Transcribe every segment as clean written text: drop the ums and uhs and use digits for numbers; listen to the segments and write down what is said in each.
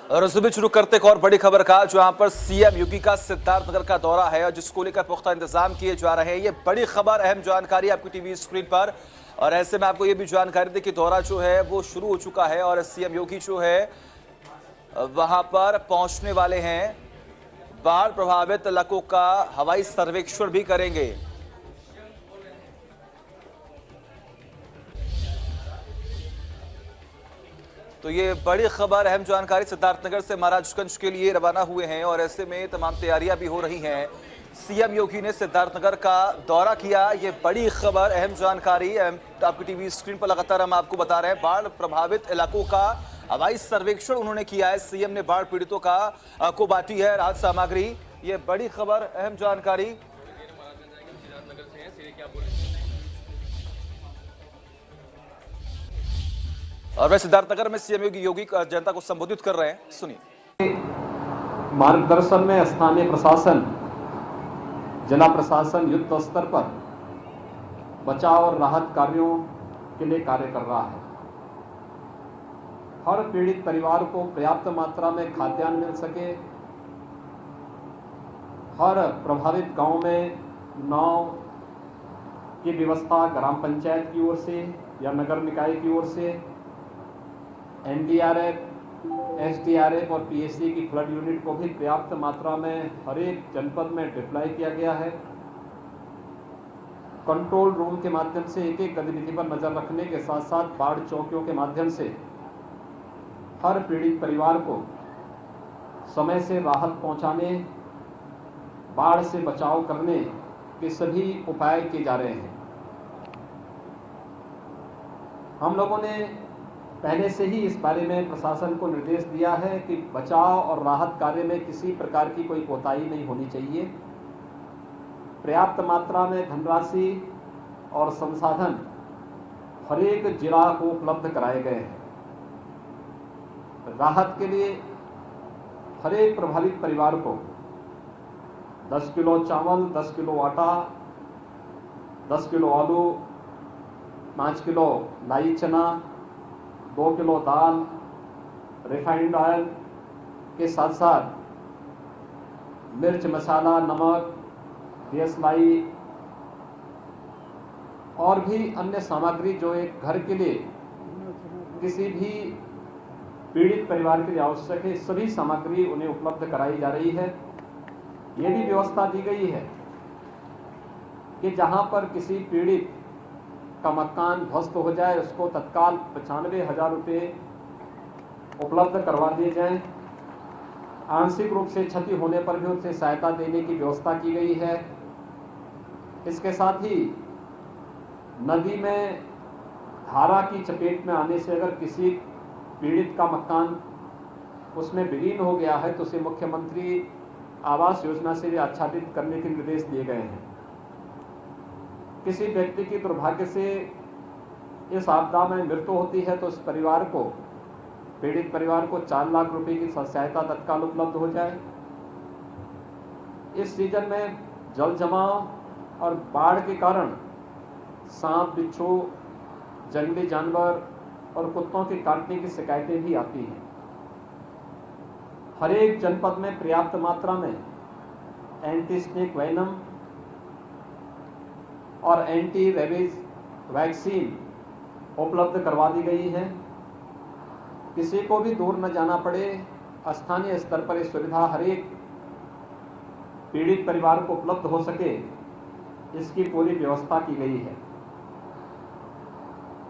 और सुबह शुरू करते एक और बड़ी खबर का, जहां पर सीएम योगी का सिद्धार्थनगर का दौरा है और जिसको लेकर पुख्ता इंतजाम किए जा रहे हैं। ये बड़ी खबर, अहम जानकारी आपकी टीवी स्क्रीन पर। और ऐसे में आपको ये भी जानकारी दी कि दौरा जो है वो शुरू हो चुका है और सीएम योगी जो है वहां पर पहुंचने वाले हैं। बाढ़ प्रभावित इलाकों का हवाई सर्वेक्षण भी करेंगे। तो ये बड़ी खबर, अहम जानकारी, सिद्धार्थनगर से महाराजगंज के लिए रवाना हुए हैं और ऐसे में तमाम तैयारियां भी हो रही हैं। सीएम योगी ने सिद्धार्थनगर का दौरा किया, ये बड़ी खबर, अहम जानकारी आपकी टीवी स्क्रीन पर लगातार हम आपको बता रहे हैं। बाढ़ प्रभावित इलाकों का हवाई सर्वेक्षण उन्होंने किया है। सीएम ने बाढ़ पीड़ितों को बांटी है राहत सामग्री। ये बड़ी खबर, अहम जानकारी। और वह सिद्धार्थनगर में सीएम योगी जनता को संबोधित कर रहे हैं, सुनिए। मार्गदर्शन में स्थानीय प्रशासन, जिला प्रशासन युद्ध स्तर पर बचाव और राहत कार्यों के लिए कार्य कर रहा है। हर पीड़ित परिवार को पर्याप्त मात्रा में खाद्यान्न मिल सके, हर प्रभावित गांव में नाव की व्यवस्था ग्राम पंचायत की ओर से या नगर निकाय की ओर से, एनडीआरएफ, एसडीआरएफ और पीएससी की फ्लड यूनिट को भी पर्याप्त मात्रा में हर एक जनपद में डिप्लॉय किया गया है। कंट्रोल रूम के माध्यम से एक एक गतिविधि पर नजर रखने के साथ साथ बाढ़ चौकियों के माध्यम से हर पीड़ित परिवार को समय से राहत पहुंचाने, बाढ़ से बचाव करने के सभी उपाय किए जा रहे हैं। हम लोगों ने पहले से ही इस बारे में प्रशासन को निर्देश दिया है कि बचाव और राहत कार्य में किसी प्रकार की कोई कोताही नहीं होनी चाहिए। पर्याप्त मात्रा में धनराशि और संसाधन हर एक जिला को उपलब्ध कराए गए हैं। राहत के लिए हर एक प्रभावित परिवार को 10 किलो चावल, 10 किलो आटा, 10 किलो आलू, 5 किलो लाई चना, 2 किलो दाल, रिफाइंड ऑयल के साथ साथ मिर्च मसाला, नमक, देसलाई और भी अन्य सामग्री जो एक घर के लिए, किसी भी पीड़ित परिवार के लिए आवश्यक है, सभी सामग्री उन्हें उपलब्ध कराई जा रही है। यह भी व्यवस्था दी गई है कि जहां पर किसी पीड़ित का मकान ध्वस्त हो जाए उसको तत्काल 95,000 रुपये उपलब्ध करवा दिए जाएं। आंशिक रूप से क्षति होने पर भी उसे सहायता देने की व्यवस्था की गई है। इसके साथ ही नदी में धारा की चपेट में आने से अगर किसी पीड़ित का मकान उसमें विलीन हो गया है तो उसे मुख्यमंत्री आवास योजना से भी आच्छादित करने के निर्देश दिए गए हैं। किसी व्यक्ति की दुर्भाग्य से इस आपदा में मृत्यु होती है तो उस परिवार को, पीड़ित परिवार को 4 लाख रुपए की सहायता तत्काल उपलब्ध हो जाए। इस सीजन में जल जमाव और बाढ़ के कारण सांप, बिच्छू, जंगली जानवर और कुत्तों के काटने की शिकायतें भी आती हैं। हर एक जनपद में पर्याप्त मात्रा में एंटी स्नेक वेनम और एंटी रेबीज वैक्सीन उपलब्ध करवा दी गई है। किसी को भी दूर न जाना पड़े, स्थानीय स्तर पर यह सुविधा हर एक पीड़ित परिवार को उपलब्ध हो सके, इसकी पूरी व्यवस्था की गई है।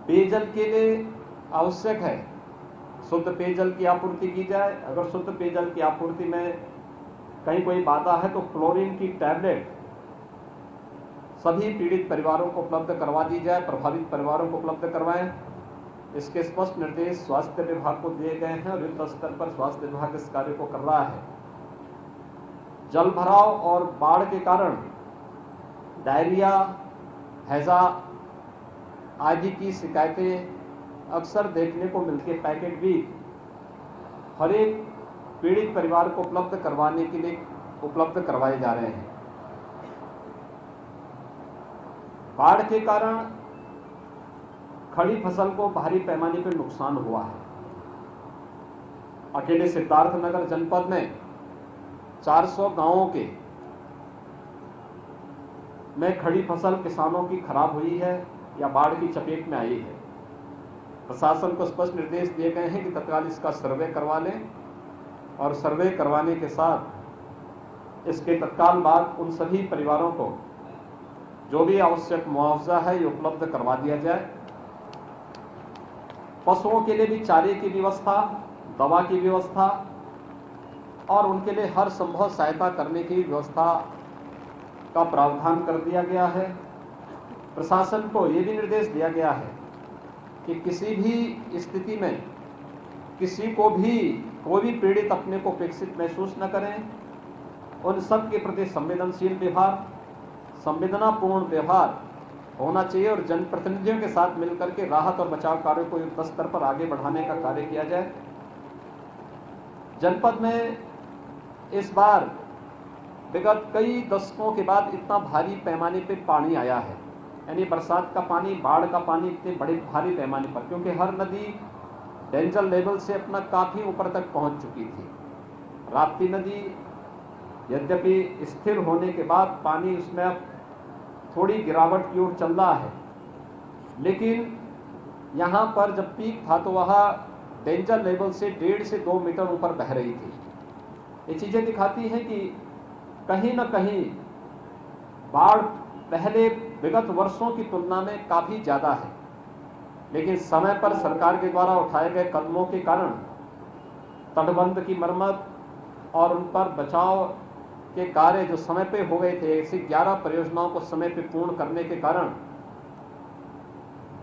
पेयजल के लिए आवश्यक है शुद्ध पेयजल की आपूर्ति की जाए। अगर शुद्ध पेयजल की आपूर्ति में कहीं कोई बाधा है तो क्लोरीन की टैबलेट सभी पीड़ित परिवारों को उपलब्ध करवा दी जाए, प्रभावित परिवारों को उपलब्ध करवाएं। इसके स्पष्ट निर्देश स्वास्थ्य विभाग को दिए गए हैं और युद्ध स्तर पर स्वास्थ्य विभाग इस कार्य को कर रहा है। जल भराव और बाढ़ के कारण डायरिया, हैजा आदि की शिकायतें अक्सर देखने को मिलती है। पैकेट भी हर एक पीड़ित परिवार को उपलब्ध करवाने के लिए उपलब्ध करवाए जा रहे हैं। बाढ़ के कारण खड़ी फसल को भारी पैमाने पर नुकसान हुआ है। अकेले सिद्धार्थनगर जनपद में 400 गांवों में खड़ी फसल किसानों की खराब हुई है या बाढ़ की चपेट में आई है। प्रशासन को स्पष्ट निर्देश दिए गए हैं कि तत्काल इसका सर्वे करवा लें और सर्वे करवाने के साथ इसके तत्काल बाद उन सभी परिवारों को जो भी आवश्यक मुआवजा है ये उपलब्ध करवा दिया जाए। पशुओं के लिए भी चारे की व्यवस्था, दवा की व्यवस्था और उनके लिए हर संभव सहायता करने की व्यवस्था का प्रावधान कर दिया गया है। प्रशासन को यह भी निर्देश दिया गया है कि किसी भी स्थिति में किसी को भी कोई भी पीड़ित अपने को उपेक्षित महसूस न करें। उन सब के प्रति संवेदनशील व्यवहार, संवेदनापूर्ण व्यवहार होना चाहिए और जनप्रतिनिधियों के साथ मिलकर के राहत और बचाव कार्य को युद्ध स्तर पर आगे बढ़ाने का कार्य किया जाए। जनपद में इस बार विगत कई दशकों के बाद इतना भारी पैमाने पे पानी आया है, यानी बरसात का पानी, बाढ़ का पानी इतने बड़े भारी पैमाने पर, क्योंकि हर नदी डेंजर लेवल से अपना काफी ऊपर तक पहुंच चुकी थी। राप्ती नदी यद्यपि स्थिर होने के बाद पानी उसमें अब थोड़ी गिरावट की ओर चल रहा है, लेकिन यहाँ पर जब पीक था तो वह डेंजर लेवल से 1.5 से 2 मीटर ऊपर बह रही थी। ये चीजें दिखाती हैं कि कहीं न कहीं बाढ़ पहले विगत वर्षों की तुलना में काफी ज्यादा है, लेकिन समय पर सरकार के द्वारा उठाए गए कदमों के कारण तटबंध की मरम्मत और उन पर बचाव के कार्य जो समय पे हो गए थे, ऐसी 11 परियोजनाओं को समय पे पूर्ण करने के कारण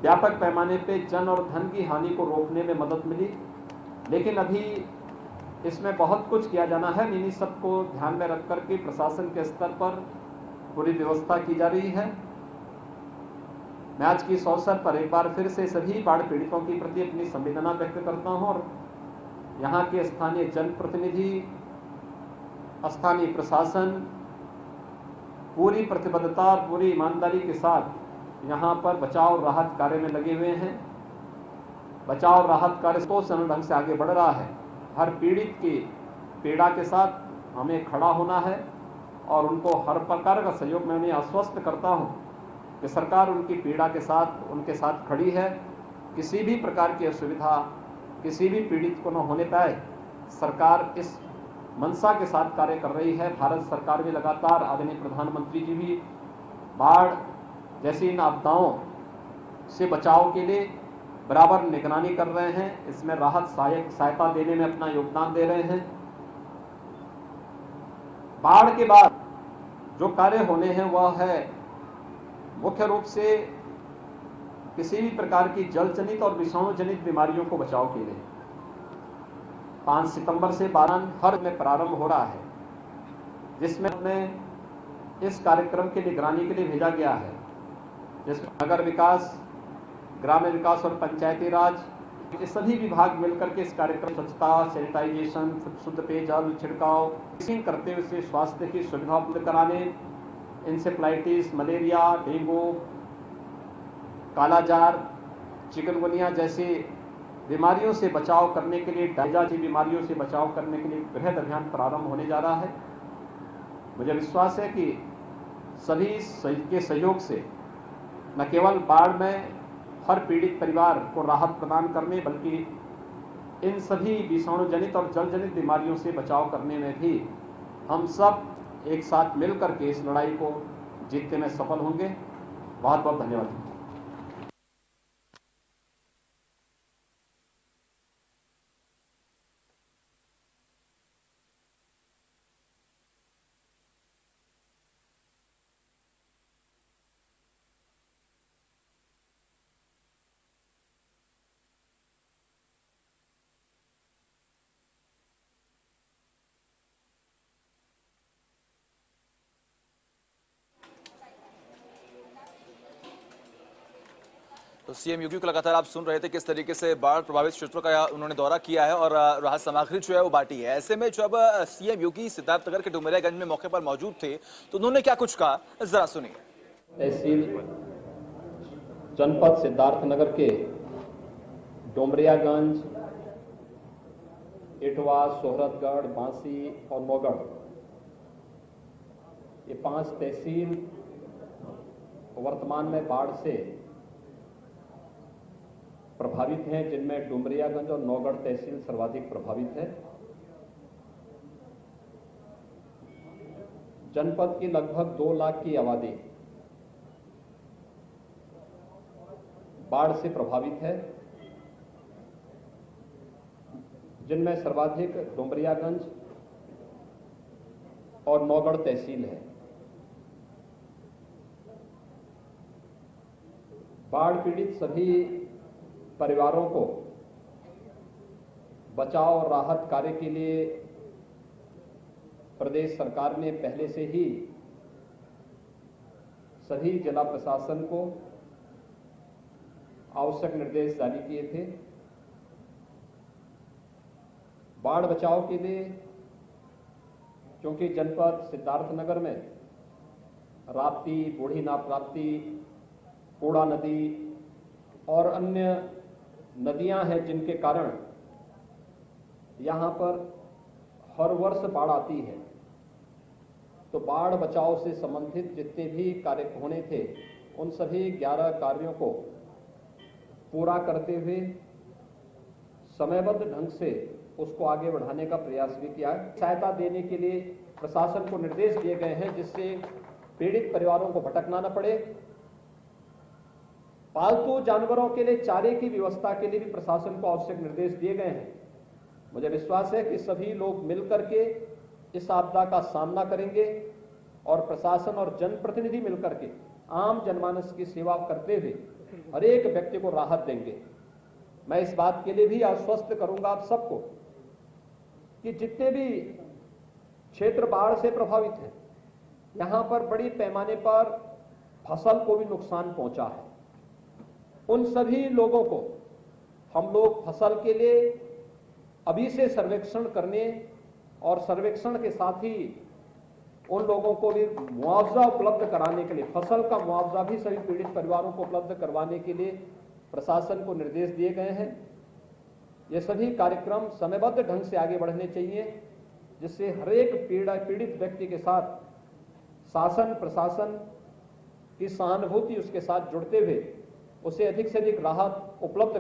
व्यापक पैमाने पे जन और धन की हानि को रोकने में मदद मिली। लेकिन अभी इसमें बहुत कुछ किया जाना है। इन्हीं सबको ध्यान में रख करके प्रशासन के स्तर पर पूरी व्यवस्था की जा रही है। मैं आज की इस अवसर पर एक बार फिर से सभी बाढ़ पीड़ितों के प्रति अपनी संवेदना व्यक्त करता हूं और यहाँ के स्थानीय जनप्रतिनिधि, स्थानीय प्रशासन पूरी प्रतिबद्धता और पूरी ईमानदारी के साथ यहाँ पर बचाव और राहत कार्य में लगे हुए हैं। बचाव और राहत कार्य तो सरल ढंग से आगे बढ़ रहा है। हर पीड़ित की पीड़ा के साथ हमें खड़ा होना है और उनको हर प्रकार का सहयोग मैं उन्हें आश्वस्त करता हूं कि सरकार उनकी पीड़ा के साथ उनके साथ खड़ी है। किसी भी प्रकार की असुविधा किसी भी पीड़ित को न होने पाए, सरकार इस मंशा के साथ कार्य कर रही है। भारत सरकार भी लगातार, आदरणीय प्रधानमंत्री जी भी बाढ़ जैसी इन आपदाओं से बचाव के लिए बराबर निगरानी कर रहे हैं। इसमें राहत सहायता देने में अपना योगदान दे रहे हैं। बाढ़ के बाद जो कार्य होने हैं वह है मुख्य रूप से किसी भी प्रकार की जल जनित और विषाणु जनित बीमारियों को बचाव के लिए 5 सितंबर से 12 हर में प्रारंभ हो रहा है, जिसमें हमें इस कार्यक्रम की निगरानी के लिए भेजा गया है, जिसमें नगर विकास, ग्रामीण विकास और पंचायती राज ये सभी विभाग मिलकर के इस कार्यक्रम स्वच्छता, सैनिटाइजेशन, शुद्ध पेयजल छिड़काव करते हुए स्वास्थ्य की सुविधा उपलब्ध कराने, इंसेफ्लाइटिस, मलेरिया, डेंगू, कालाजार, चिकनगुनिया जैसी बीमारियों से बचाव करने के लिए, डायरिया की बीमारियों से बचाव करने के लिए बृहद अभियान प्रारंभ होने जा रहा है। मुझे विश्वास है कि सभी के सहयोग से न केवल बाढ़ में हर पीड़ित परिवार को राहत प्रदान करने, बल्कि इन सभी विषाणु जनित और जल जनित बीमारियों से बचाव करने में भी हम सब एक साथ मिलकर के इस लड़ाई को जीतने में सफल होंगे। बहुत बहुत धन्यवाद। तो सीएम योगी को लगातार आप सुन रहे थे किस तरीके से बाढ़ प्रभावित क्षेत्रों का उन्होंने दौरा किया है और राहत सामग्री जो है वो बांटी है। ऐसे में जब सीएम योगी सिद्धार्थनगर के डुमरियागंज में मौके पर मौजूद थे तो उन्होंने क्या कुछ कहा, जरा सुनिए। तहसील जनपद सिद्धार्थनगर के डुमरियागंज इटवा, सोहरतगढ़, बांसी और नौगढ़, ये 5 तहसील वर्तमान में बाढ़ से प्रभावित हैं, जिनमें डुमरियागंज और नौगढ़ तहसील सर्वाधिक प्रभावित है। जनपद की लगभग 2 लाख की आबादी बाढ़ से प्रभावित है, जिनमें सर्वाधिक डुमरियागंज और नौगढ़ तहसील है। बाढ़ पीड़ित सभी परिवारों को बचाव और राहत कार्य के लिए प्रदेश सरकार ने पहले से ही सभी जिला प्रशासन को आवश्यक निर्देश जारी किए थे। बाढ़ बचाव के लिए क्योंकि जनपद सिद्धार्थनगर में राप्ती, बूढ़ी नाप राप्ती, कोड़ा नदी और अन्य नदियां हैं, जिनके कारण यहां पर हर वर्ष बाढ़ आती है। तो बाढ़ बचाव से संबंधित जितने भी कार्य होने थे, उन सभी 11 कार्यों को पूरा करते हुए समयबद्ध ढंग से उसको आगे बढ़ाने का प्रयास भी किया है। सहायता देने के लिए प्रशासन को निर्देश दिए गए हैं, जिससे पीड़ित परिवारों को भटकना न पड़े। पालतू जानवरों के लिए चारे की व्यवस्था के लिए भी प्रशासन को आवश्यक निर्देश दिए गए हैं। मुझे विश्वास है कि सभी लोग मिलकर के इस आपदा का सामना करेंगे और प्रशासन और जनप्रतिनिधि मिलकर के आम जनमानस की सेवा करते हुए हर एक व्यक्ति को राहत देंगे। मैं इस बात के लिए भी आश्वस्त करूंगा आप सबको कि जितने भी क्षेत्र बाढ़ से प्रभावित हैं, यहां पर बड़ी पैमाने पर फसल को भी नुकसान पहुंचा है। उन सभी लोगों को हम लोग फसल के लिए अभी से सर्वेक्षण करने और सर्वेक्षण के साथ ही उन लोगों को भी मुआवजा उपलब्ध कराने के लिए, फसल का मुआवजा भी सभी पीड़ित परिवारों को उपलब्ध करवाने के लिए प्रशासन को निर्देश दिए गए हैं। ये सभी कार्यक्रम समयबद्ध ढंग से आगे बढ़ने चाहिए, जिससे हर एक पीड़ित व्यक्ति के साथ शासन प्रशासन की सहानुभूति उसके साथ जुड़ते हुए उसे अधिक से अधिक राहत उपलब्ध